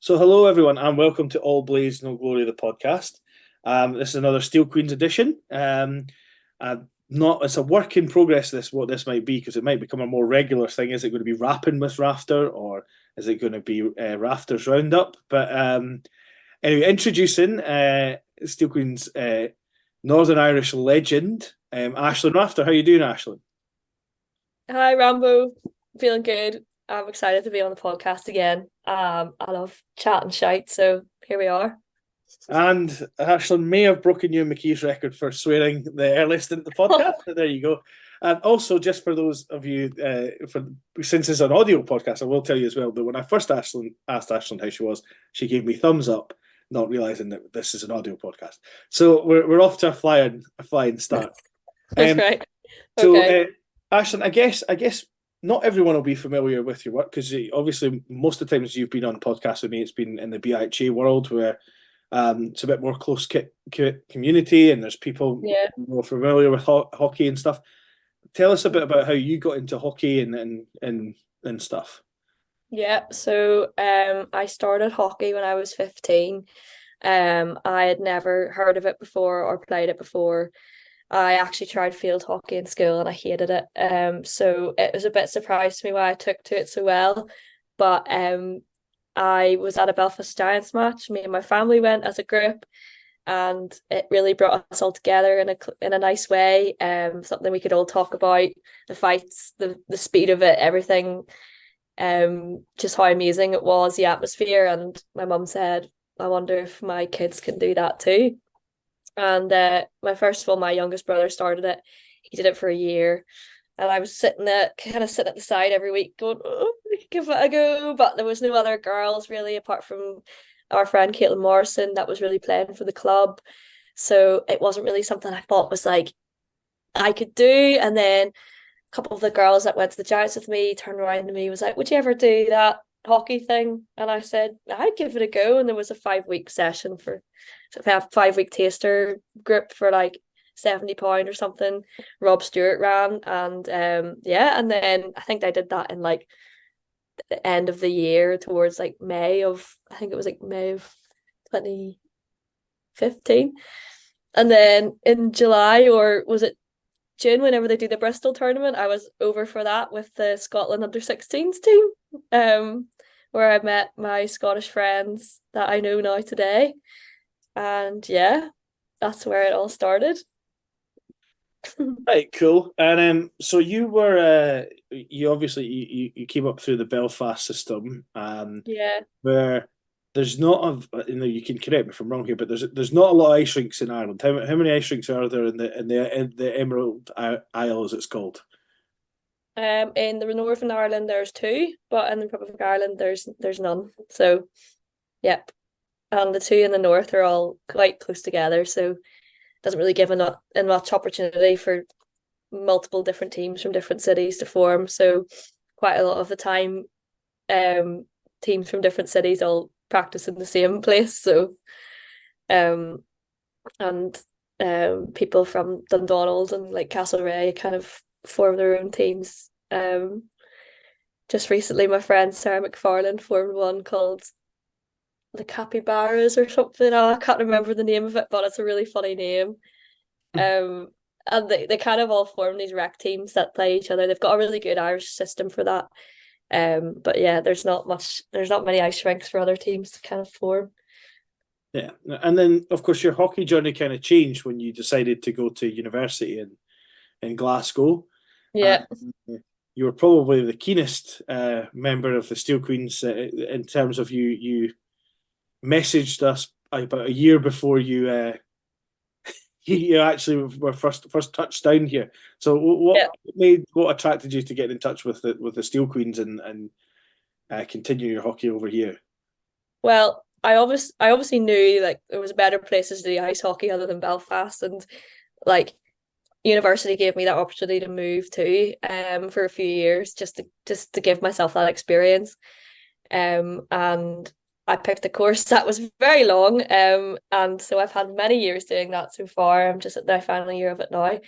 So, hello everyone, and welcome to All Blaze No Glory, the podcast. This is another Steel Queens edition. Not It's a work in progress. What this might be, because it might become a more regular thing. Is it going to be rapping with Rafter, or is it going to be Rafter's roundup? But anyway, introducing Steel Queens Northern Irish legend, Aisling Rafter. How you doing, Aisling? Hi, Rambo. Feeling good. I'm excited to be on the podcast again. I love chat and shite, so here we are. And Aisling may have broken you and McKee's record for swearing the earliest in the podcast, but there you go. And also, just for those of you, since it's an audio podcast, I will tell you as well that when I first asked Aisling how she was, she gave me thumbs up, not realizing that this is an audio podcast. So we're off to a flying start. That's Um, right. so Okay. Aisling, I guess not everyone will be familiar with your work, because obviously most of the times you've been on podcasts with me, it's been in the BIHA world, where it's a bit more close community, and there's people Yeah. more familiar with hockey and stuff. Tell us a bit about how you got into hockey and stuff. Yeah. So I started hockey when I was 15. I had never heard of it before or played it before. I actually tried field hockey in school and I hated it. So it was a bit surprised to me why I took to it so well. But I was at a Belfast Giants match. Me and my family went as a group, and it really brought us all together in a nice way. Something we could all talk about: the fights, the speed of it, everything. Just how amazing it was, the atmosphere. And my mum said, "I wonder if my kids can do that too." And my first of all, my youngest brother started it. He did it for a year, and I was sitting at the side every week, going, "Oh, we could give it a go." But there was no other girls really, apart from our friend Caitlin Morrison, that was really playing for the club. So it wasn't really something I thought was like I could do. And then a couple of the girls that went to the Giants with me turned around to me, was like, "Would you ever do that hockey thing?" And I said, "I'd give it a go." And there was a 5 week session for, so we have a 5 week taster group for like £70 or something. Rob Stewart ran, and yeah, and then I think I did that in like the end of the year, towards like May of, I think it was like May of 2015. And then in July, or was it June, whenever they do the Bristol tournament, I was over for that with the Scotland under 16s team, um, where I met my Scottish friends that I know now today. And yeah, that's where it all started. Right, cool. And so you obviously you came up through the Belfast system, Yeah. where there's not you can correct me if I'm wrong here, but there's not a lot of ice rinks in Ireland. How many ice rinks are there in the Emerald Isle, as it's called? In the Northern Ireland there's two, but in the Republic of Ireland there's none. So yep. And the two in the north are all quite close together, so it doesn't really give much opportunity for multiple different teams from different cities to form. So quite a lot of the time, um, teams from different cities all practice in the same place. So um, and people from Dundonald and like Castlereagh kind of form their own teams. Just recently, my friend Sarah McFarlane formed one called the Capybaras or something. Oh, I can't remember the name of it, but it's a really funny name. Um, and they kind of all form these rec teams that play each other. They've got a really good Irish system for that. But yeah, there's not many ice rinks for other teams to kind of form. Yeah, and then of course your hockey journey kind of changed when you decided to go to university in Glasgow. Uh, Yeah. you were probably the keenest member of the Steel Queens, in terms of you messaged us about a year before you actually were first touched down here. So Yeah. what attracted you to get in touch with the Steel Queens and continue your hockey over here? Well, I obviously knew like there was better places to do ice hockey other than Belfast, and like university gave me that opportunity to move to for a few years, just to give myself that experience. And I picked a course that was very long. And so I've had many years doing that so far. I'm just at the final year of it now.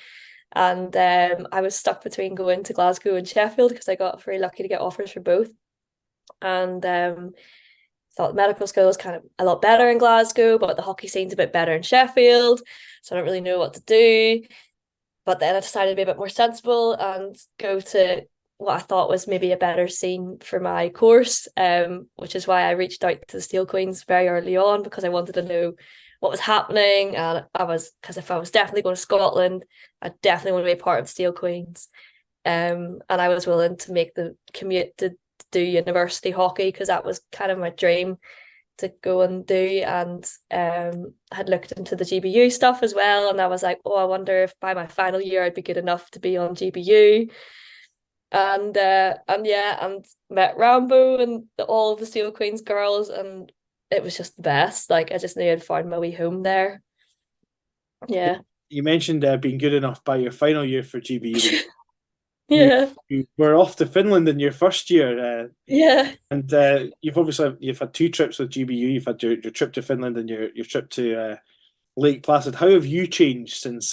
And I was stuck between going to Glasgow and Sheffield because I got very lucky to get offers for both. And thought medical school was kind of a lot better in Glasgow, but the hockey scene's a bit better in Sheffield. So I don't really know what to do. But then I decided to be a bit more sensible and go to what I thought was maybe a better scene for my course, which is why I reached out to the Steel Queens very early on, because I wanted to know what was happening. And because if I was definitely going to Scotland, I definitely want to be a part of the Steel Queens. And I was willing to make the commute to do university hockey, because that was kind of my dream to go and do, and had looked into the GBU stuff as well, and I was like, oh, I wonder if by my final year I'd be good enough to be on GBU. And yeah, and met Rambo and all of the Steel Queens girls, and it was just the best. Like, I just knew I'd found my way home there. Yeah. You mentioned being good enough by your final year for GBU. You, Yeah. you were off to Finland in your first year, Yeah. and you've had two trips with GBU. You've had your trip to Finland and your trip to Lake Placid. How have you changed since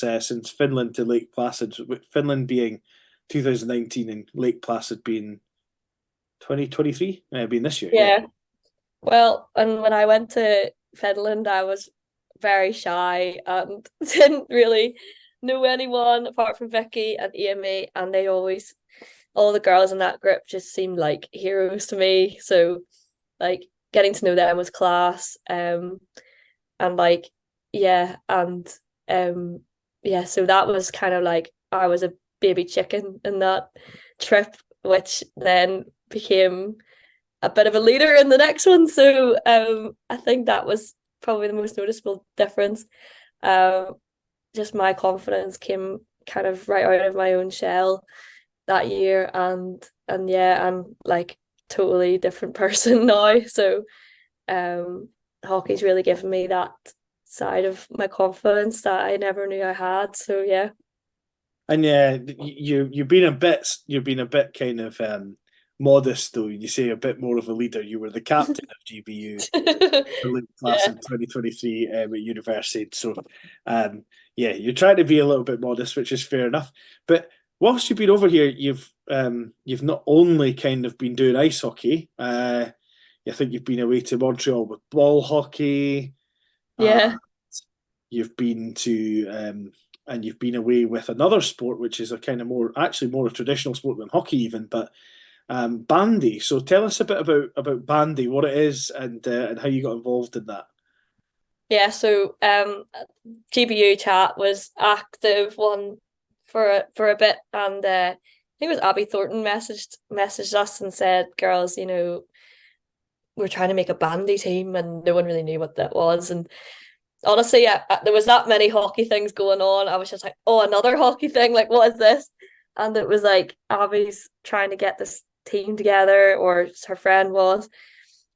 Finland to Lake Placid? With Finland being 2019 and Lake Placid being 2023, being this year. Yeah. Yeah. Well, and when I went to Finland, I was very shy and didn't really know anyone apart from Vicky and Amy, and all the girls in that group just seemed like heroes to me. So, like, getting to know them was class. And like, yeah, and yeah, so that was kind of like I was a baby chicken in that trip, which then became a bit of a leader in the next one. So I think that was probably the most noticeable difference. Um, just my confidence came kind of right out of my own shell that year, and yeah, I'm like totally different person now. So hockey's really given me that side of my confidence that I never knew I had. So yeah. And yeah, you've been a bit kind of modest though. You say a bit more of a leader. You were the captain of GBU for Lake Yeah. Placid 2023 at university. So yeah, you're trying to be a little bit modest, which is fair enough. But whilst you've been over here, you've not only kind of been doing ice hockey. I think you've been away to Montreal with ball hockey. Yeah. You've been to and you've been away with another sport, which is a kind of more a traditional sport than hockey even, but bandy. So tell us a bit about bandy, what it is, and how you got involved in that. Yeah, so GBU chat was active one for a bit, and I think it was Abby Thornton messaged us and said, girls, we're trying to make a bandy team, and no one really knew what that was. And honestly, yeah, there was that many hockey things going on. I was just like, oh, another hockey thing, like, what is this? And it was like Abby's trying to get this team together, or her friend was.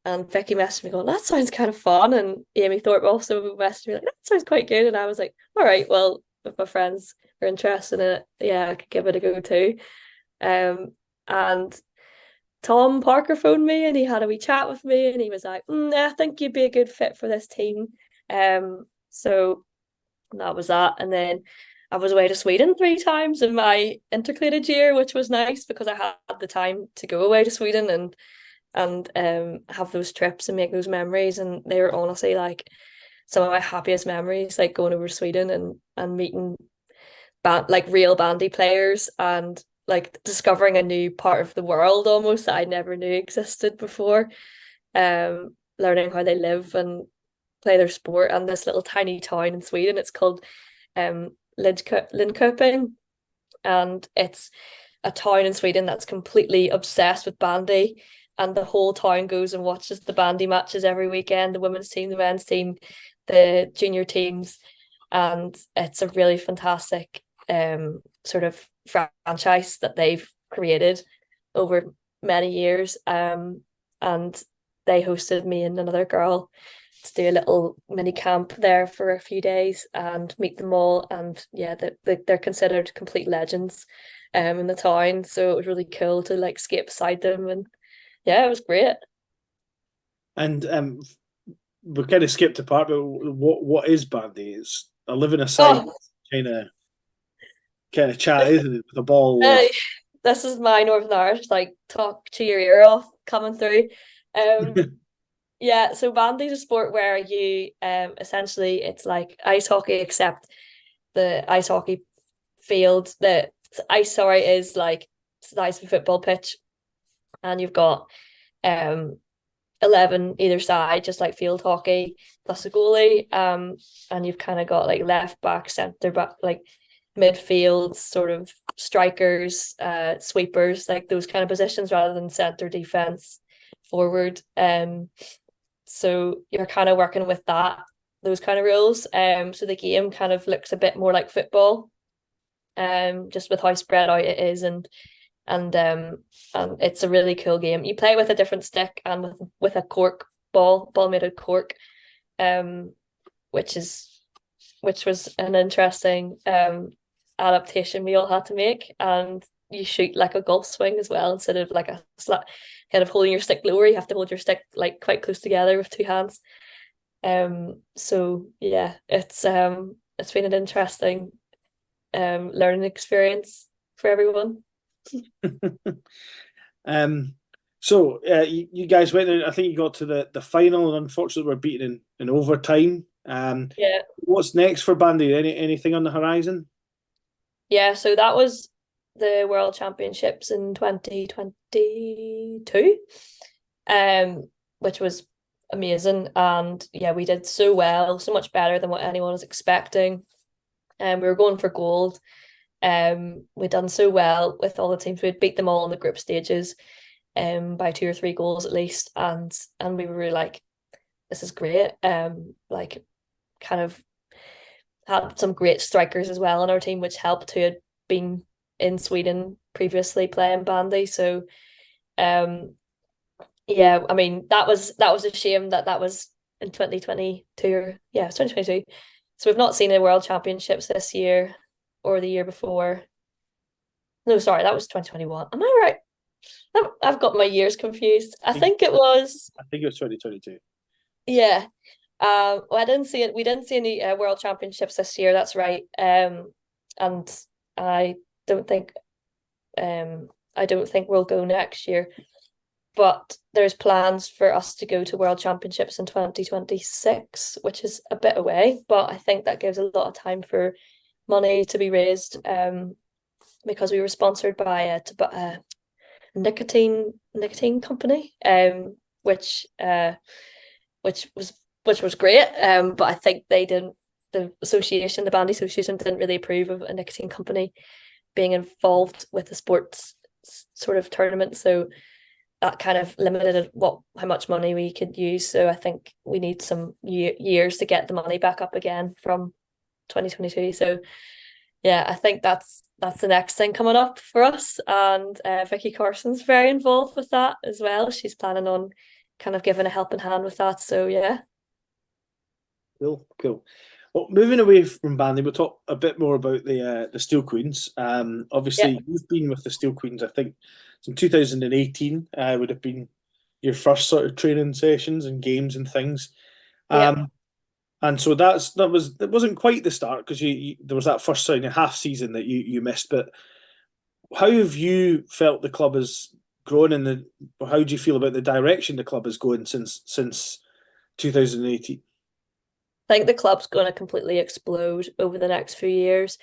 And Vicky messaged me going, that sounds kind of fun. And Amy Thorpe also messaged me like, that sounds quite good. And I was like, all right, well, if my friends are interested in it, yeah, I could give it a go too. And Tom Parker phoned me and he had a wee chat with me, and he was like, I think you'd be a good fit for this team. So that was that. And then I was away to Sweden 3 times in my intercalated year, which was nice because I had the time to go away to Sweden and have those trips and make those memories. And they were honestly like some of my happiest memories, like going over to Sweden and meeting like real bandy players, and like discovering a new part of the world almost that I never knew existed before. Learning how they live and play their sport. And this little tiny town in Sweden, it's called Linköping, and it's a town in Sweden that's completely obsessed with bandy, and the whole town goes and watches the bandy matches every weekend, the women's team, the men's team, the junior teams. And it's a really fantastic sort of franchise that they've created over many years. And they hosted me and another girl to do a little mini camp there for a few days and meet them all. And yeah, they're considered complete legends in the town. So it was really cool to like skate beside them, and yeah, it was great. And we kind of skipped a part, but what is bandy? It's a living aside Oh, kind of chat, isn't it? With a ball. uh, this is my Northern Irish like talk to your ear off coming through. Um, Yeah, so bandy is a sport where you essentially it's like ice hockey, except the ice hockey field, the ice, sorry, is like it's the size of a football pitch, and you've got 11 either side, just like field hockey, plus a goalie. And you've kind of got like left back, centre back, like midfield, sort of strikers, sweepers, like those kind of positions rather than centre defense, forward. So you're kind of working with those kind of rules. So the game kind of looks a bit more like football, just with how spread out it is, and it's a really cool game. You play with a different stick and with a cork ball made of cork, um, which was an interesting adaptation we all had to make. And you shoot like a golf swing as well instead of like a slap, kind of holding your stick lower. You have to hold your stick like quite close together with two hands. So yeah, it's been an interesting learning experience for everyone. You guys went there. I think you got to the final, and unfortunately, were beaten in overtime. Yeah. What's next for bandy? Anything on the horizon? Yeah, so that was the World Championships in 2022, which was amazing. And yeah, we did so well, so much better than what anyone was expecting. And we were going for gold. We'd done so well with all the teams. We'd beat them all in the group stages, by 2 or 3 goals at least. And we were really like, this is great. Like kind of had some great strikers as well on our team, which helped, who had been in Sweden previously playing bandy. So yeah, I mean that was a shame that was in 2022, or yeah, it was 2022. So we've not seen a World Championships this year or the year before. No, sorry, that was 2021. Am I right? I've got my years confused. I think it was, I think it was 2022. yeah. Well, I didn't see it. We didn't see any World Championships this year. That's right. And I don't think I don't think we'll go next year. But there's plans for us to go to World Championships in 2026, which is a bit away. But I think that gives a lot of time for money to be raised. Because we were sponsored by a nicotine company, which which was which was great. But I think the bandy association didn't really approve of a nicotine company being involved with the sports sort of tournament. So that kind of limited how much money we could use. So I think we need some years to get the money back up again from 2022. So yeah, I think that's the next thing coming up for us. And Vicky Carson's very involved with that as well. She's planning on kind of giving a helping hand with that. So yeah. Cool. Well, moving away from bandy, we'll talk a bit more about the Steel Queens. Yeah. Obviously, you've been with the Steel Queens. I think in 2018 would have been your first sort of training sessions and games and things. Yeah. And so it wasn't quite the start because there was that first half season that you missed. But how have you felt the club has grown, and how do you feel about the direction the club has going since 2018? I think the club's going to completely explode over the next few years.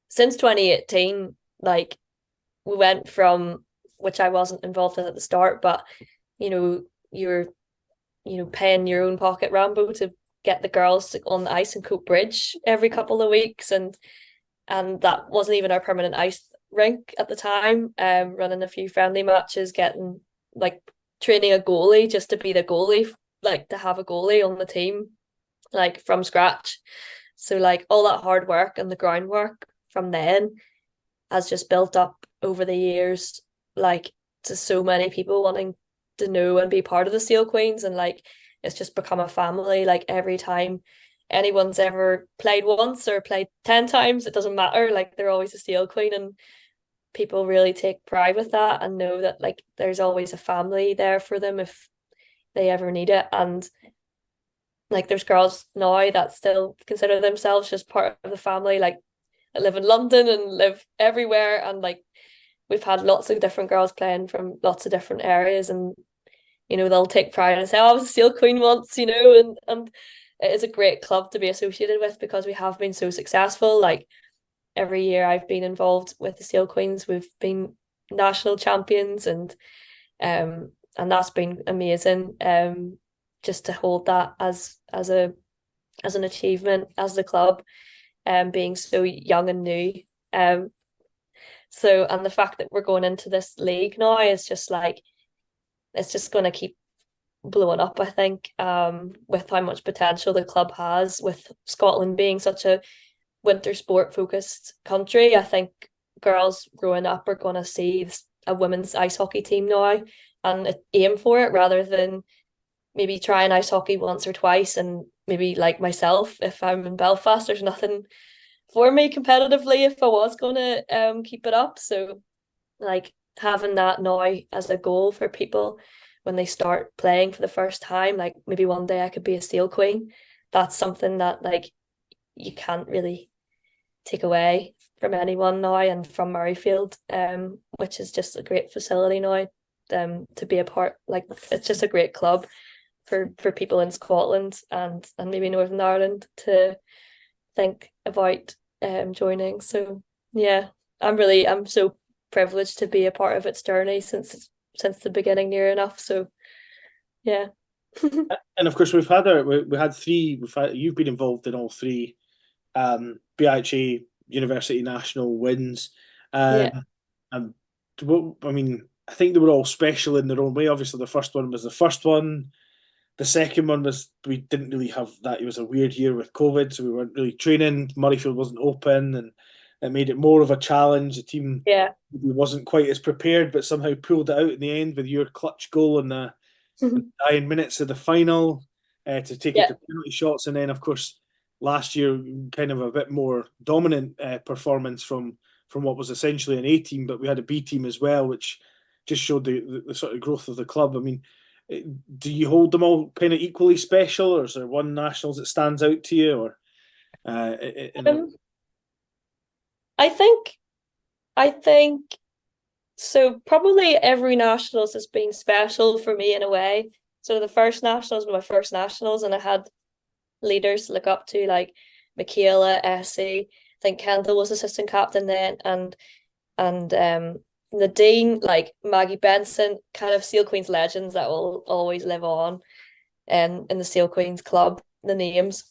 Since 2018, like we went from, which I wasn't involved in at the start, but you're paying your own pocket Rambo to get the girls on the ice in Cope Bridge every couple of weeks, and that wasn't even our permanent ice rink at the time. Running a few friendly matches, getting like training a goalie just to be the goalie, like to have a goalie on the team, like from scratch. So like all that hard work and the groundwork from then has just built up over the years, like to so many people wanting to know and be part of the Steel Queens. And like it's just become a family. Like every time anyone's ever played once or played 10 times, it doesn't matter, like they're always a Steel Queen. And people really take pride with that and know that like there's always a family there for them if they ever need it. And like there's girls now that still consider themselves just part of the family, like I live in London and live everywhere. And like we've had lots of different girls playing from lots of different areas, and they'll take pride and say, oh, I was a Steel Queen once, and it is a great club to be associated with because we have been so successful. Like every year I've been involved with the Steel Queens, we've been national champions, and that's been amazing. Just to hold that as an achievement as the club, being so young and new. So, and the fact that we're going into this league now is just like, it's just going to keep blowing up, I think, with how much potential the club has, with Scotland being such a winter sport focused country. I think girls growing up are going to see a women's ice hockey team now and aim for it, rather than maybe trying ice hockey once or twice, and maybe like myself, if I'm in Belfast, there's nothing for me competitively if I was going to keep it up. So like having that now as a goal for people when they start playing for the first time, like maybe one day I could be a Steel Queen. That's something that like you can't really take away from anyone now, and from Murrayfield, which is just a great facility now, to be a part. Like it's just a great club for people in Scotland and maybe Northern Ireland to think about joining. So yeah, I'm so privileged to be a part of its journey since the beginning, near enough. So yeah. And of course, we had three. You've been involved in all three BIHA University National wins. Yeah. And I mean, I think they were all special in their own way. Obviously, the first one was the first one. The second one was we didn't really have that. It was a weird year with COVID, so we weren't really training. Murrayfield wasn't open, and it made it more of a challenge. The team Yeah. wasn't quite as prepared, but somehow pulled it out in the end with your clutch goal in the dying minutes of the final to take it Yeah. to penalty shots. And then, of course, last year, kind of a bit more dominant performance from what was essentially an A team, but we had a B team as well, which just showed the sort of growth of the club. I mean, do you hold them all kind of equally special, or is there one nationals that stands out to you? Or um, I think I think so. Probably every nationals has been special for me in a way. So the first nationals were my first nationals, and I had leaders to look up to, like Michaela, Essie. I think Kendall was assistant captain then, and Nadine, like Maggie Benson, kind of Seal Queens legends that will always live on, and in the Seal Queens club, the names.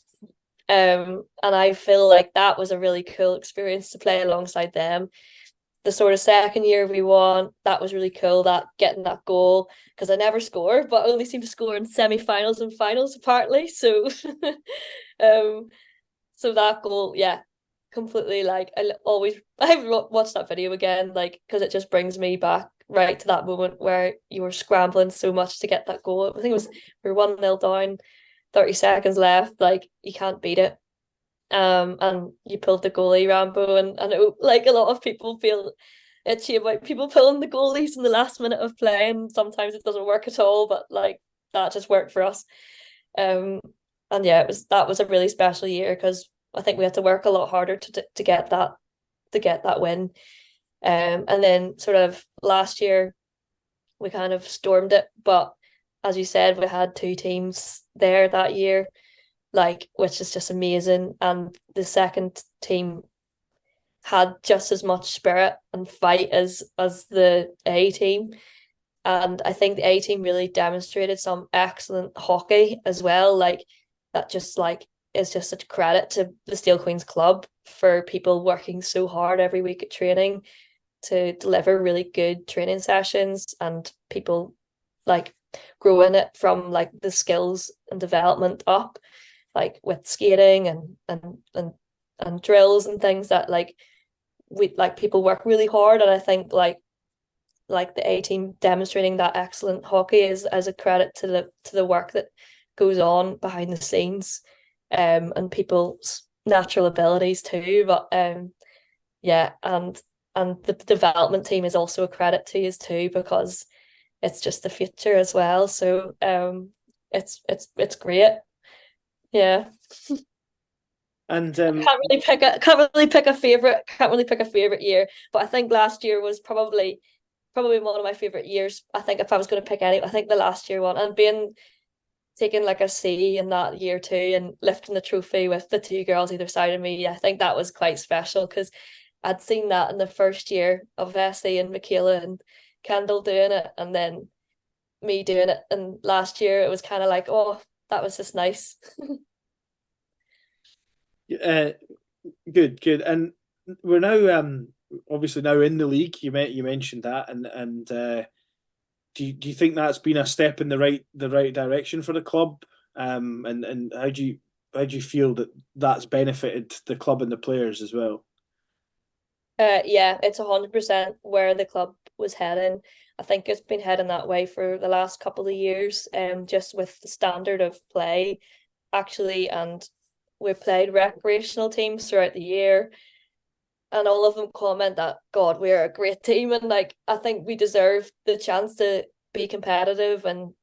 And I feel like that was a really cool experience to play alongside them. The sort of second year we won, that was really cool, that getting that goal, because I never score, but I only seem to score in semi-finals and finals apparently. So um so that goal, yeah, completely, like I watched that video again, like because it just brings me back right to that moment where you were scrambling so much to get that goal. I think it was we were 1-0 down, 30 seconds left, like you can't beat it. And you pulled the goalie, Rambo, and it, like a lot of people feel itchy about people pulling the goalies in the last minute of play, and sometimes it doesn't work at all, but like that just worked for us. Um, and yeah, that was a really special year because I think we had to work a lot harder to get that win. And then sort of last year we kind of stormed it, but as you said, we had two teams there that year, like, which is just amazing. And the second team had just as much spirit and fight as the A team. And I think the A team really demonstrated some excellent hockey as well. Like that just like is just such credit to the Steel Queens club for people working so hard every week at training to deliver really good training sessions, and people like growing it from like the skills and development up, like with skating and drills and things that like we like people work really hard. And I think like the A team demonstrating that excellent hockey is as a credit to the work that goes on behind the scenes, and people's natural abilities too. But yeah, and the development team is also a credit to us too, because it's just the future as well. So it's great. Yeah. And Can't really pick a favorite year, but I think last year was probably probably one of my favorite years. I think if I was going to pick any, I think the last year one, and being taking like a C in that year too, and lifting the trophy with the two girls either side of me, I think that was quite special because I'd seen that in the first year of Essie and Michaela and Kendall doing it, and then me doing it. And last year it was kind of like, oh, that was just nice. Uh, Good, good. And we're now obviously now in the league. You mentioned that, and do you think that's been a step in the right direction for the club? And how do you feel that that's benefited the club and the players as well? Yeah, it's 100% where the club was heading. I think it's been heading that way for the last couple of years, just with the standard of play, actually. And we played recreational teams throughout the year, and all of them comment that, God, we're a great team. And like, I think we deserve the chance to be competitive and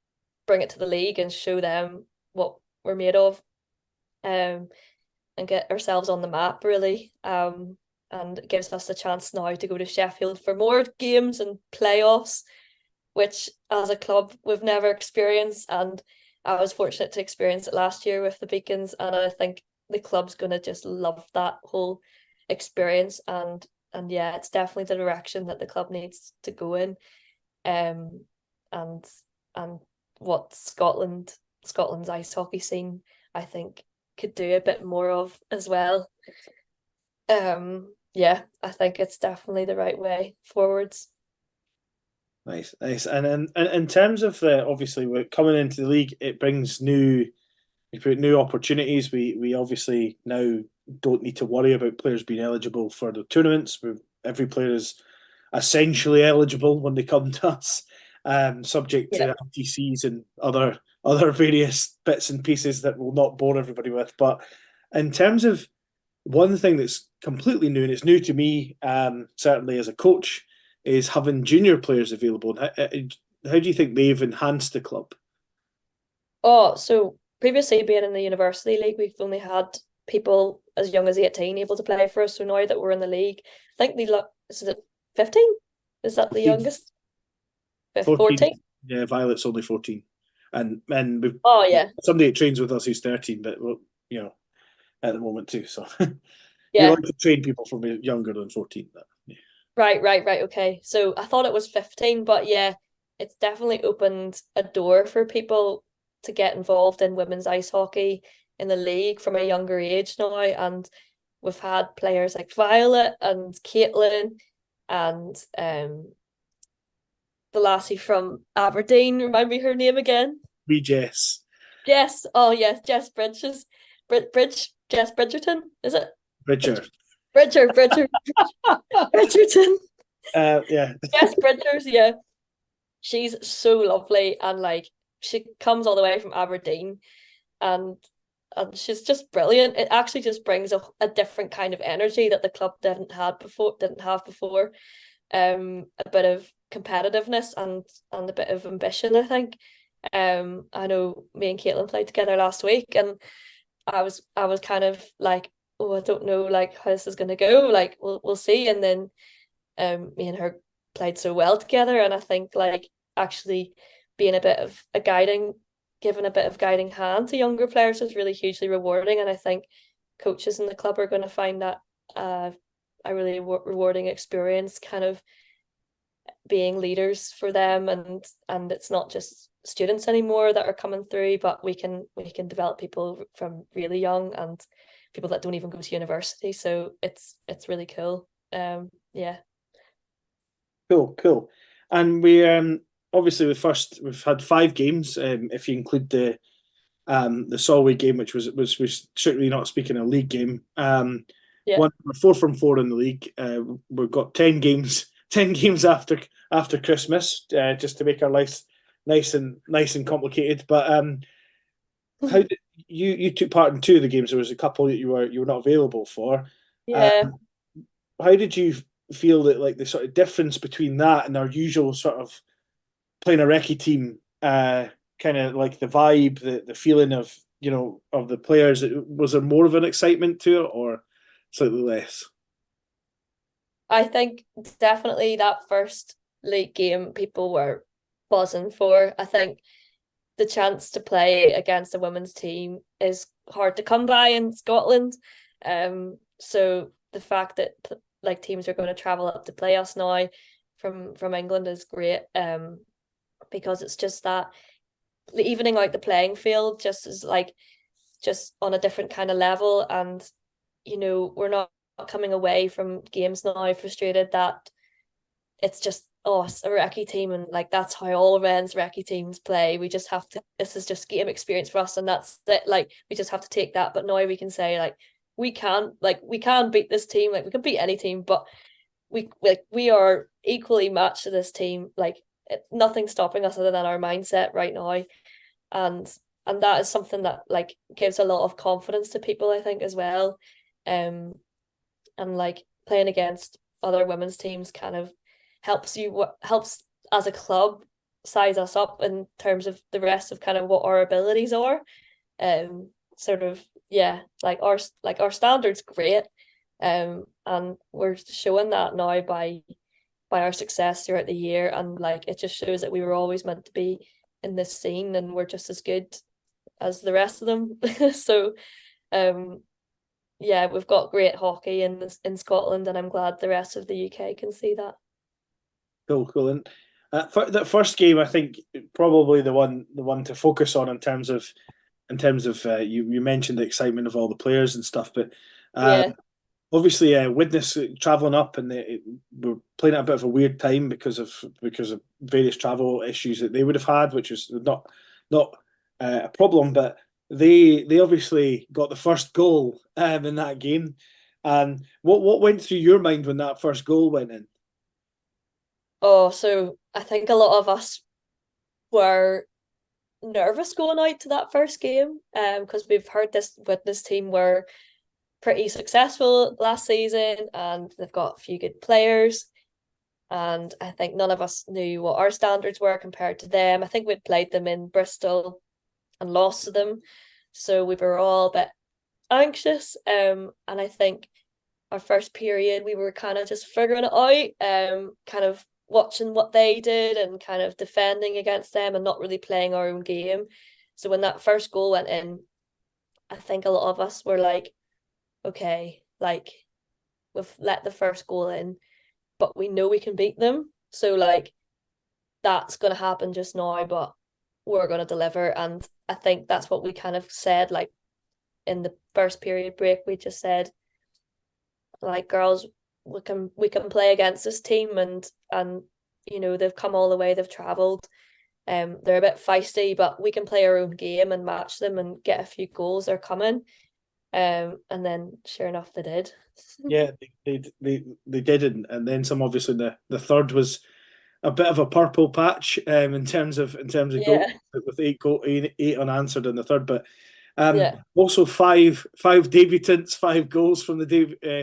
bring it to the league and show them what we're made of. Um, and get ourselves on the map really. And it gives us the chance now to go to Sheffield for more games and playoffs, which as a club we've never experienced. And I was fortunate to experience it last year with the Beacons, and I think the club's gonna just love that whole experience. And yeah, it's definitely the direction that the club needs to go in. Um and and what Scotland's ice hockey scene, I think, could do a bit more of as well. Yeah, I think it's definitely the right way forwards. Nice, nice. And in terms of obviously we're coming into the league, it brings new opportunities. We obviously now don't need to worry about players being eligible for the tournaments. Every player is essentially eligible when they come to us, subject Yeah. to LTCs and other various bits and pieces that we'll not bore everybody with. But in terms of one thing that's completely new, and it's new to me, certainly as a coach, is having junior players available. How do you think they've enhanced the club? Oh, so previously being in the university league, we've only had people as young as 18 able to play for us. So now that we're in the league, I think is it 15? Is that the 14. youngest? 14. 14? Yeah, Violet's only 14. And we've Oh yeah. somebody that trains with us who's 13, but well, you know, at the moment too. So we Yeah. like to train people from younger than 14. But, yeah. Right. Okay. So I thought it was 15, but yeah, it's definitely opened a door for people to get involved in women's ice hockey in the league from a younger age now. And we've had players like Violet and Caitlin and the lassie from Aberdeen. Remind me her name again. We Jess. Jess. Oh yes, Jess Bridges. Jess Bridgerton, is it? Bridger. Bridger. Bridgerton. Yeah. Jess Bridgers, yeah. She's so lovely, and like she comes all the way from Aberdeen, and she's just brilliant. It actually just brings a different kind of energy that the club didn't have before. A bit of competitiveness and a bit of ambition, I think. I know me and Caitlin played together last week, and I was kind of like, oh, I don't know like how this is gonna go. Like we'll see. And then me and her played so well together, and I think like actually being a bit of a guiding giving a bit of guiding hand to younger players is really hugely rewarding. And I think coaches in the club are going to find that a really rewarding experience, kind of being leaders for them. And it's not just students anymore that are coming through, but we can develop people from really young and people that don't even go to university. So it's really cool. Yeah. Cool, cool. And we obviously we've had 5 games, if you include the Solway game, which was strictly not speaking a league game. Yeah. We're 4 from 4 in the league. We've got 10 games, 10 games after Christmas, just to make our life nice and complicated. But how did you took part in 2 of the games? There was a couple that you were not available for. Uh, Yeah. how did you feel that like the sort of difference between that and our usual sort of playing a recce team, kind of like the vibe, the feeling of of the players? Was there more of an excitement to it or slightly less? I think definitely that first league game people were buzzing for. I think the chance to play against a women's team is hard to come by in Scotland. So the fact that like teams are going to travel up to play us now from England is great. Because it's just that evening out the playing field just is like just on a different kind of level, and we're not coming away from games now frustrated that it's just it's a recce team, and like that's how all men's recce teams play. We just have to, this is just game experience for us, and that's it. Like we just have to take that. But now we can say like we can beat this team, like we can beat any team, but we are equally matched to this team. Like nothing's stopping us other than our mindset right now, and that is something that like gives a lot of confidence to people, I think, as well. And like playing against other women's teams kind of helps as a club size us up in terms of the rest of kind of what our abilities are. Sort of, yeah, like our standards great. And we're showing that now by our success throughout the year, and like it just shows that we were always meant to be in this scene, and we're just as good as the rest of them. So yeah, we've got great hockey in Scotland, and I'm glad the rest of the UK can see that. Cool. And that first game, I think probably the one to focus on in terms of you mentioned the excitement of all the players and stuff, but Yeah, obviously Widnes traveling up, and we're playing at a bit of a weird time because of various travel issues that they would have had, which is not a problem, but they obviously got the first goal in that game. And what went through your mind when that first goal went in? so I think a lot of us were nervous going out to that first game, because we've heard this team were pretty successful last season, and they've got a few good players, and I think none of us knew what our standards were compared to them. I think we'd played them in Bristol and lost to them, so we were all a bit anxious. And I think our first period we were kind of just figuring it out, kind of watching what they did and kind of defending against them and not really playing our own game. So when that first goal went in, I think a lot of us were like, okay, like we've let the first goal in, but we know we can beat them. So like that's gonna happen just now, but we're gonna deliver. And I think that's what we kind of said, like in the first period break, we just said, like, girls, we can play against this team, and they've come all the way, they've traveled. They're a bit feisty, but we can play our own game and match them and get a few goals. They're coming. And then sure enough they did. Yeah, they did, and then some. Obviously, the third was a bit of a purple patch in terms of goals, Yeah, with eight unanswered in the third, but yeah, also five debutants, five goals from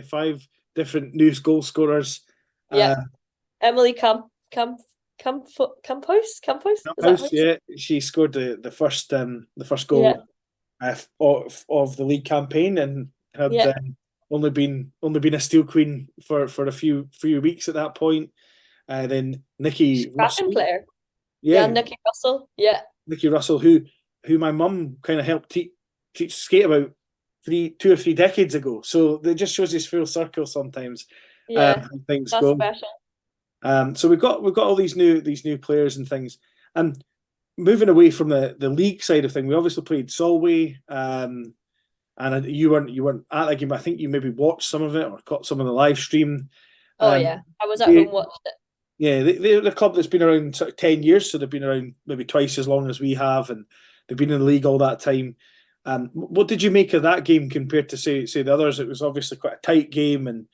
five different new goal scorers. yeah. Uh, Emily Campos, is that how House, you say yeah, she scored the first it? Yeah, goal of the league campaign, and had yeah. only been a Steel Queen for a few weeks at that point. Then Nikki Cracking Russell, player. Yeah, yeah, Nikki Russell. Yeah, Nikki Russell, who my mum kind of helped teach skate about 2 or 3 decades ago. So it just shows this full circle sometimes, yeah. how things That's go. special. So we've got all these new players and things, and moving away from the league side of thing, we obviously played Solway, and you weren't at that game, but I think you maybe watched some of it or caught some of the live stream. Oh Um, yeah, I was at they, home watched it. yeah, they're the club that's been around sort of 10 years, so they've been around maybe twice as long as we have, and they've been in the league all that time. What did you make of that game compared to say the others? It was obviously quite a tight game, and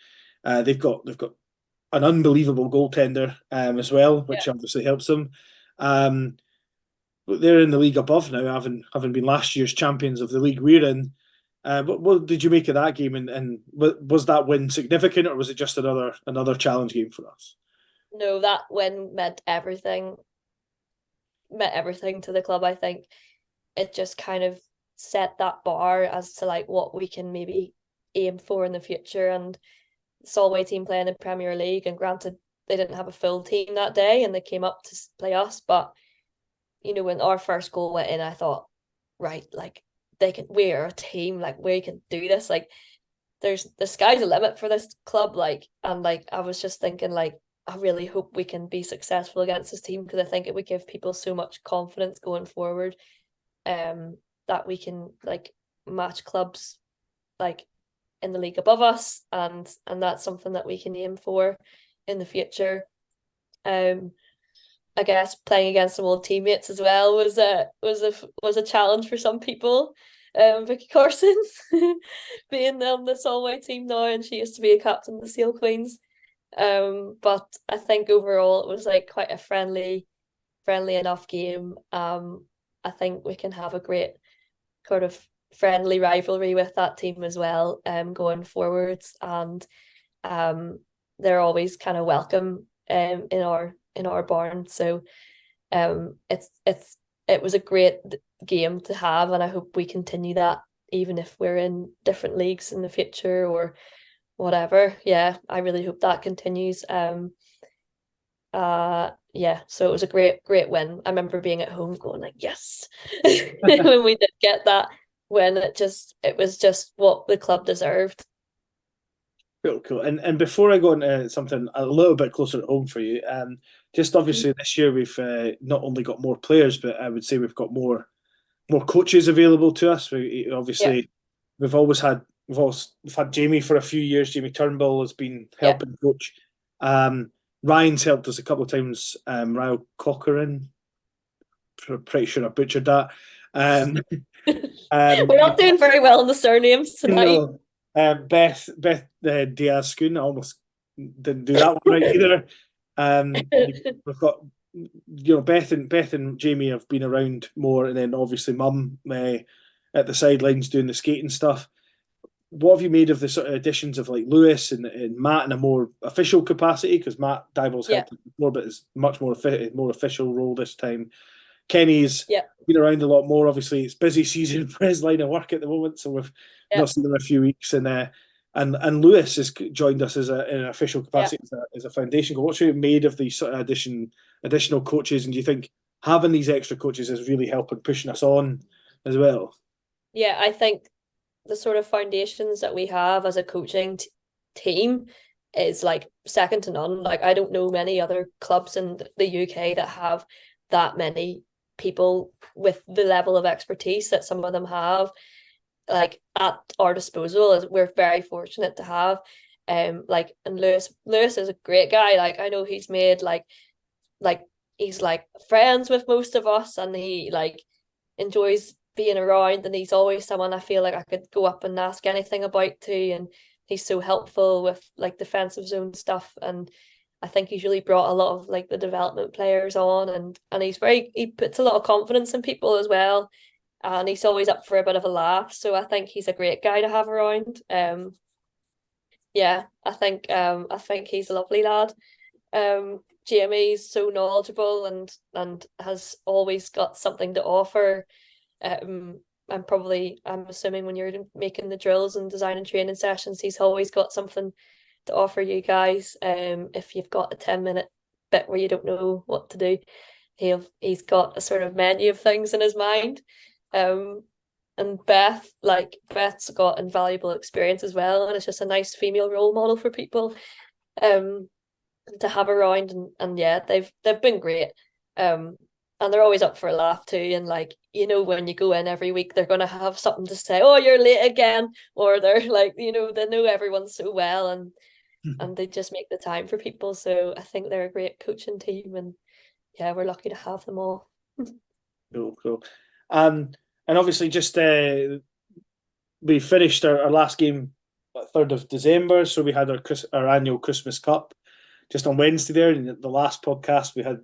they've got an unbelievable goaltender as well, Yeah. which obviously helps them. Um, but they're in the league above now, having been last year's champions of the league we're in. What did you make of that game, and was that win significant, or was it just another challenge game for us? No, that win meant everything to the club. I think it just kind of set that bar as to like what we can maybe aim for in the future. And Solway team playing in Premier League, and granted they didn't have a full team that day, and they came up to play us. But when our first goal went in, I thought, right, like we are a team, like we can do this. Like there's the sky's the limit for this club. Like, and like I was just thinking, like, I really hope we can be successful against this team, because I think it would give people so much confidence going forward, that we can like match clubs like in the league above us, and that's something that we can aim for in the future. I guess playing against some old teammates as well was a challenge for some people. Vicky Carson being on the Solway team now, and she used to be a captain of the Seal Queens. But I think overall it was like quite a friendly enough game. I think we can have a great sort of friendly rivalry with that team as well, going forwards, and they're always kind of welcome in our barn. So it was a great game to have, and I hope we continue that even if we're in different leagues in the future or whatever. Yeah, I really hope that continues. Yeah, so it was a great win. I remember being at home going like, yes, when we did get that win. It was just what the club deserved. Cool. And before I go into something a little bit closer at home for you, just obviously this year we've not only got more players, but I would say we've got more coaches available to us. Yeah, We've had Jamie for a few years. Jamie Turnbull has been yeah. helping coach. Ryan's helped us a couple of times. Ryle Cochran, pretty sure I butchered that. We're not doing very well in the surnames tonight. no, Beth Diaz Schoon. I almost didn't do that one right either. We've got Beth and Jamie have been around more, and then obviously Mum at the sidelines doing the skating stuff. What have you made of the sort of additions of like Lewis and Matt in a more official capacity? Because Matt Dybel's Yeah, helped more, but it's much more official role this time. Kenny's yeah, been around a lot more. Obviously, it's busy season for his line of work at the moment, so we've yeah, not seen him in a few weeks. And Lewis has joined us in an official yeah. capacity as a foundation coach. What's you made of these sort of additional coaches, and do you think having these extra coaches is really helping pushing us on as well? Yeah, I think the sort of foundations that we have as a coaching team is like second to none. Like I don't know many other clubs in the UK that have that many people with the level of expertise that some of them have, like at our disposal. We're very fortunate to have. Like, and Lewis is a great guy. Like I know he's made like he's like friends with most of us, and he like enjoys being around, and he's always someone I feel like I could go up and ask anything about too, and he's so helpful with like defensive zone stuff. And I think he's really brought a lot of like the development players on, and he puts a lot of confidence in people as well, and he's always up for a bit of a laugh. So I think he's a great guy to have around. Yeah, I think he's a lovely lad. Jamie's so knowledgeable and has always got something to offer. I'm assuming when you're making the drills and designing training sessions, he's always got something to offer you guys. If you've got a 10-minute bit where you don't know what to do, he's got a sort of menu of things in his mind. And Beth's got invaluable experience as well, and it's just a nice female role model for people to have around. And yeah, they've been great. And they're always up for a laugh too. And like, when you go in every week, they're gonna have something to say, oh, you're late again, or they're like, they know everyone so well, and they just make the time for people. So I think they're a great coaching team, and yeah, we're lucky to have them all. Cool. And obviously, just we finished our last game 3rd of December, so we had our annual Christmas Cup just on Wednesday there. And the last podcast we had,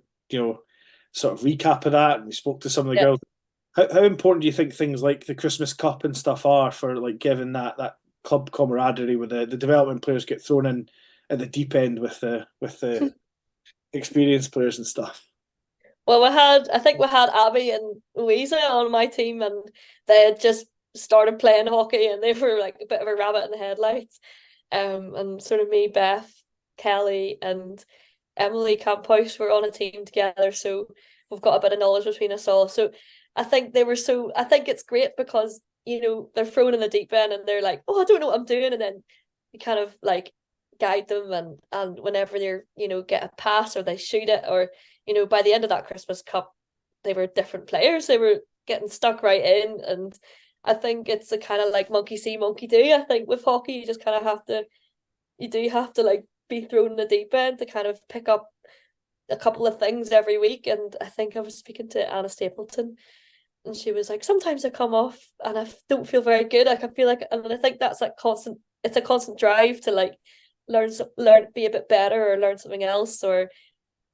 sort of recap of that, and we spoke to some of the Yeah. girls. How important do you think things like the Christmas Cup and stuff are for like giving that club camaraderie where the development players get thrown in at the deep end with the experienced players and stuff? Well, I think we had Abby and Louisa on my team, and they had just started playing hockey, and they were like a bit of a rabbit in the headlights. And sort of me, Beth, Kelly, and Emily Camphouse were on a team together, so we've got a bit of knowledge between us all. So I think I think it's great because, you know, they're thrown in the deep end and they're like, oh, I don't know what I'm doing. And then you kind of like guide them, and whenever they're, you know, get a pass or they shoot it, or, you know, by the end of that Christmas Cup, they were different players. They were getting stuck right in. And I think it's a kind of like monkey see, monkey do. I think with hockey, you just kind of you do have to like be thrown in the deep end to kind of pick up a couple of things every week. And I think I was speaking to Anna Stapleton, and she was like, sometimes I come off and I don't feel very good. Like I feel like, and I think that's like constant. It's a constant drive to like learn, be a bit better, or learn something else, or,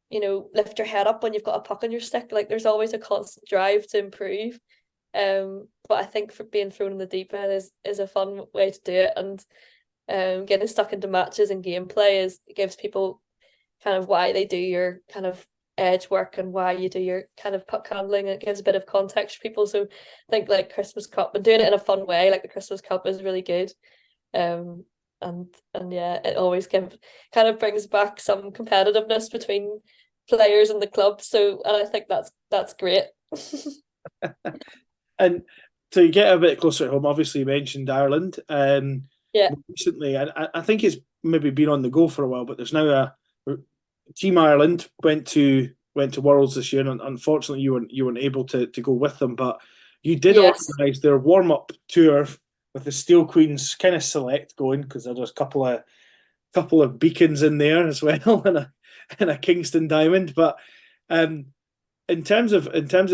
you know, lift your head up when you've got a puck on your stick. Like there's always a constant drive to improve. But I think for being thrown in the deep end is a fun way to do it. And getting stuck into matches and gameplay it gives people kind of why they do your kind of edge work and why you do your kind of puck handling. It gives a bit of context for people. So I think like Christmas Cup and doing it in a fun way, like the Christmas Cup, is really good. Um, and yeah, it always kind of brings back some competitiveness between players and the club. So, and I think that's great. And to get a bit closer at home, obviously you mentioned Ireland. Yeah. Recently, I think it's maybe been on the go for a while, but there's now a Team Ireland went to Worlds this year, and unfortunately you weren't able to go with them, but you did Yes. organise their warm up tour with the Steel Queens kind of select going, because there's a couple of beacons in there as well, and a Kingston Diamond. But um, in terms of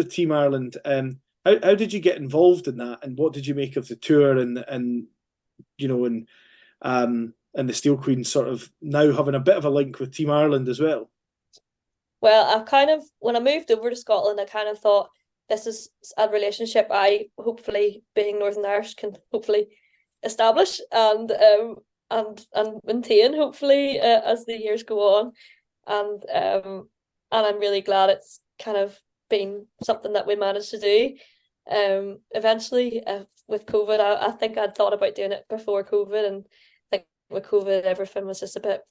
Team Ireland, how did you get involved in that, and what did you make of the tour, and you know, and the Steel Queens sort of now having a bit of a link with Team Ireland as well? Well, I've kind of, when I moved over to Scotland, I kind of thought this is a relationship I hopefully, being Northern Irish, can hopefully establish and maintain hopefully as the years go on. And I'm really glad it's kind of been something that we managed to do. Eventually, with COVID, I think I'd thought about doing it before COVID, and I think with COVID, everything was just a bit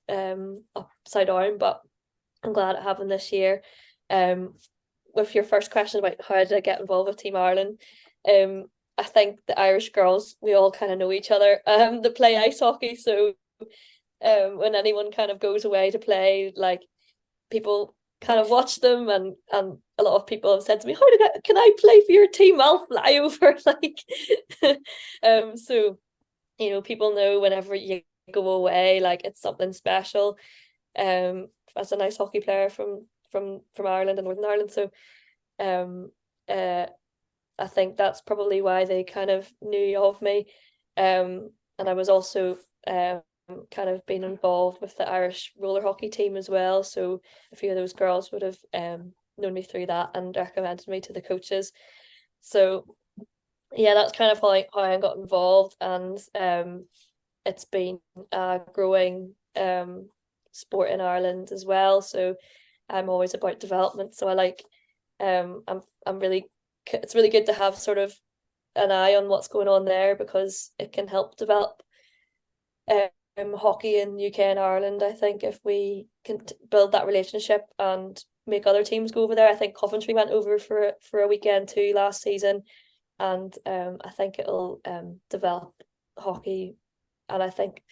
upside down. But I'm glad it happened this year. With your first question about how did I get involved with Team Ireland, I think the Irish girls, we all kind of know each other. They play ice hockey, so when anyone kind of goes away to play, like people kind of watch them, and a lot of people have said to me, can I play for your team? I'll fly over. Like so, you know, people know whenever you go away, like it's something special. As an ice hockey player from Ireland and Northern Ireland. So I think that's probably why they kind of knew of me. And I was also kind of been involved with the Irish roller hockey team as well. So a few of those girls would have known me through that and recommended me to the coaches. So yeah, that's kind of how I got involved. And it's been a growing sport in Ireland as well. So I'm always about development. So I like I'm really, it's really good to have sort of an eye on what's going on there, because it can help develop hockey in UK and Ireland. I think if we can build that relationship and make other teams go over there. I think Coventry went over for a weekend too last season, and I think it'll develop hockey, and I think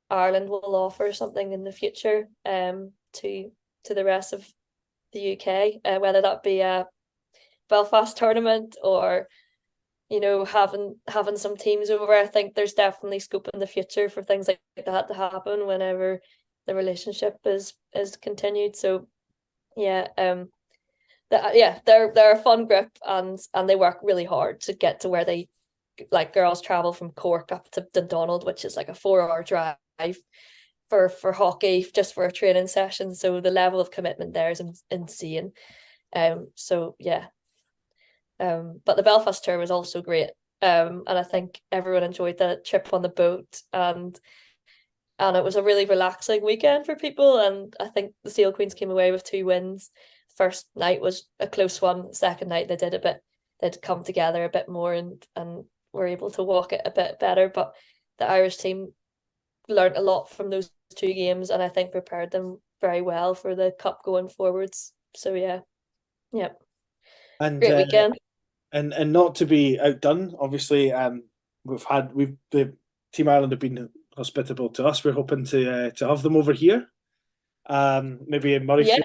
Ireland will offer something in the future to the rest of the UK, whether that be a Belfast tournament or, you know, having some teams over. I think there's definitely scope in the future for things like that to happen whenever the relationship is continued. So yeah, they're a fun group, and they work really hard to get to where they, like, girls travel from Cork up to Dundonald, which is like a 4-hour drive for hockey, just for a training session. So the level of commitment there is insane. So yeah. But the Belfast tour was also great. And I think everyone enjoyed the trip on the boat, and it was a really relaxing weekend for people. And I think the Steel Queens came away with 2 wins. First night was a close one. Second night they'd come together a bit more and were able to walk it a bit better. But the Irish team learned a lot from those 2 games, and I think prepared them very well for the cup going forwards. So yeah, And great weekend. and not to be outdone, obviously, we've the Team Ireland have been hospitable to us. We're hoping to have them over here, maybe in Yeah,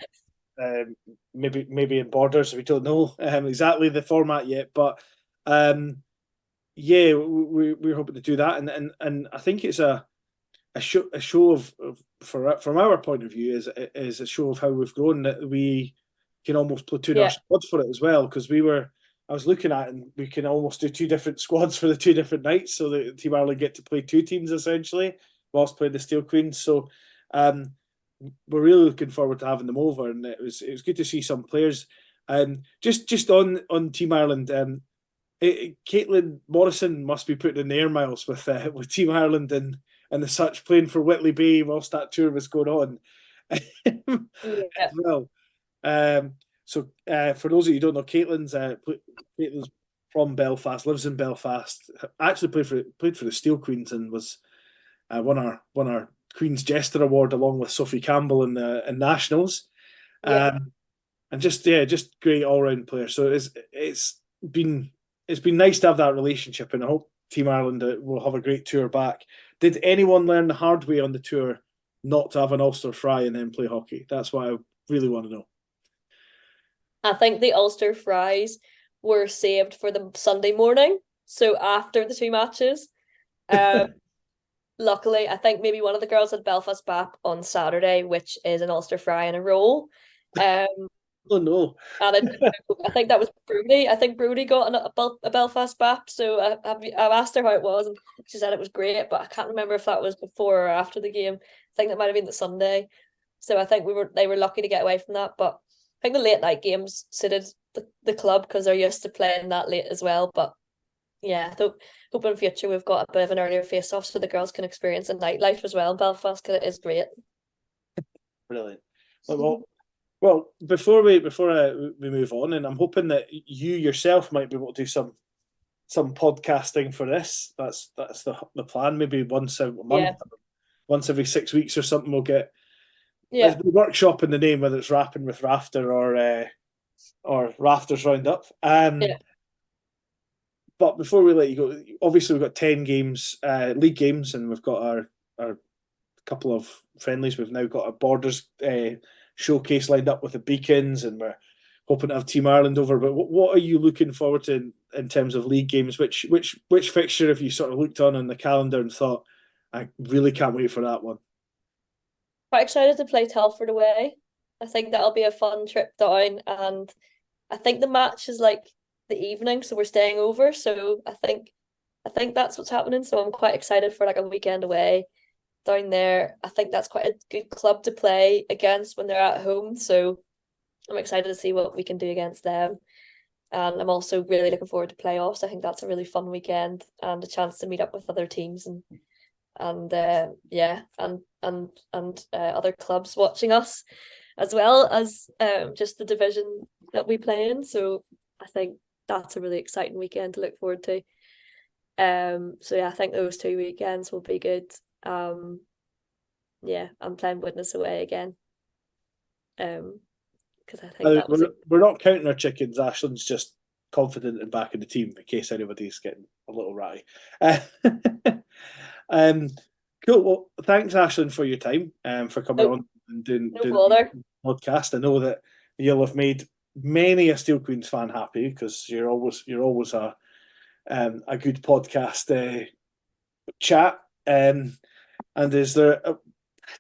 Murrayfield, maybe in Borders. We don't know exactly the format yet, but yeah, we're hoping to do that, and I think it's a show of from our point of view is a show of how we've grown, that we can almost platoon our yeah, squad for it as well, because I was looking at it and we can almost do two different squads for the two different nights, so the Team Ireland get to play two teams essentially whilst playing the Steel Queens. So um, we're really looking forward to having them over, and it was good to see some players. Just on Team Ireland, Caitlin Morrison must be putting in the air miles with Team Ireland and the such, playing for Whitley Bay whilst that tour was going on as yeah, well. So for those of you who don't know, Caitlin's from Belfast, lives in Belfast. Actually played for the Steel Queens and was won our Queen's Jester Award along with Sophie Campbell in nationals. yeah. And just great all round player. So been it's been nice to have that relationship, and I hope Team Ireland will have a great tour back. Did anyone learn the hard way on the tour not to have an Ulster fry and then play hockey? That's what I really want to know. I think the Ulster fries were saved for the Sunday morning, so after the two matches. Um, Luckily, I think maybe one of the girls had Belfast Bap on Saturday, which is an Ulster fry and a roll. Um, Oh no! and I think that was Brody. I think Brody got a Belfast Bap. So I've asked her how it was, and she said it was great, but I can't remember if that was before or after the game. I think that might have been the Sunday. So I think they were lucky to get away from that. But I think the late night games suited the club because they're used to playing that late as well. But yeah, hope in future we've got a bit of an earlier face off so the girls can experience a nightlife as well in Belfast because it is great. Brilliant. Well, before we move on, and I'm hoping that you yourself might be able to do some podcasting for this. That's the plan. Maybe once a month, Yeah, once every 6 weeks or something. We'll get yeah, the workshop in the name, whether it's rapping with Rafter or Rafters Roundup. yeah, But before we let you go, obviously we've got 10 games, league games, and we've got our couple of friendlies. We've now got a Borders showcase lined up with the Beacons, and we're hoping to have Team Ireland over. But what are you looking forward to in terms of league games? Which fixture have you sort of looked on the calendar and thought, I really can't wait for that one? quite excited to play Telford away. I think that'll be a fun trip down, and I think the match is like the evening, so we're staying over. So I think that's what's happening. So I'm quite excited for like a weekend away down there. I think that's quite a good club to play against when they're at home. So I'm excited to see what we can do against them. And I'm also really looking forward to playoffs. I think that's a really fun weekend and a chance to meet up with other teams and yeah, and other clubs watching us as well as just the division that we play in. So I think that's a really exciting weekend to look forward to. So yeah, I think those 2 weekends will be good. Yeah, I'm playing Witness away again. Because I think that was We're not counting our chickens. Ashland's just confident and back in the team in case anybody's getting a little ratty. Um, cool. Well, thanks, Ashland, for your time for coming no on and doing no the bother. podcast. I know that you'll have made many a Steel Queens fan happy because you're always a good podcast chat. And is there? I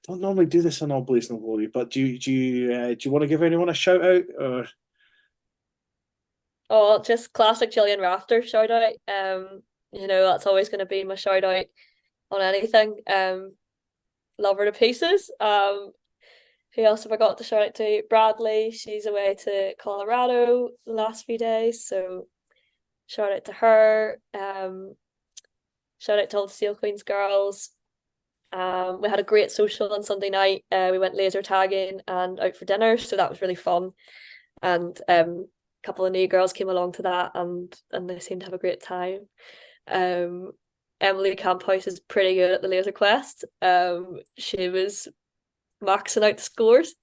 don't normally do this on All Blaze No Glory, but do you want to give anyone a shout out or? Oh, just classic Gillian Rafter shout out. That's always going to be my shout out on anything. Love her to pieces. Who else have I got to shout out to? Bradley. She's away to Colorado the last few days, so shout out to her. Shout out to all the Steel Queens girls. We had a great social on Sunday night. We went laser tagging and out for dinner, so that was really fun. And a couple of new girls came along to that, and they seemed to have a great time. Emily Camphouse is pretty good at the laser quest. She was maxing out the scores.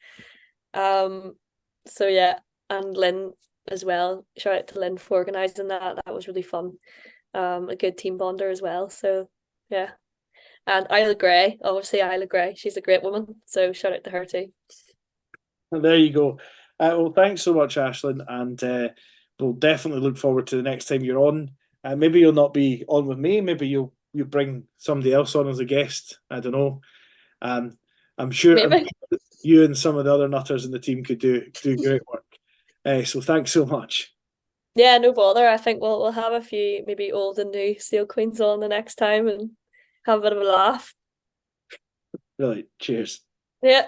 So yeah, and Lynn as well. Shout out to Lynn for organising that. That was really fun. A good team bonder as well. So yeah. And Isla Gray, obviously Isla Gray, she's a great woman. So shout out to her too. And there you go. Well, thanks so much, Ashlyn, and we'll definitely look forward to the next time you're on. Maybe you'll not be on with me. Maybe you bring somebody else on as a guest. I don't know. Um, I'm sure Maybe. you and some of the other nutters in the team could do great work. So thanks so much. Yeah, no bother. I think we'll have a few maybe old and new Steel Queens on the next time and have a bit of a laugh. Really, cheers. Yeah.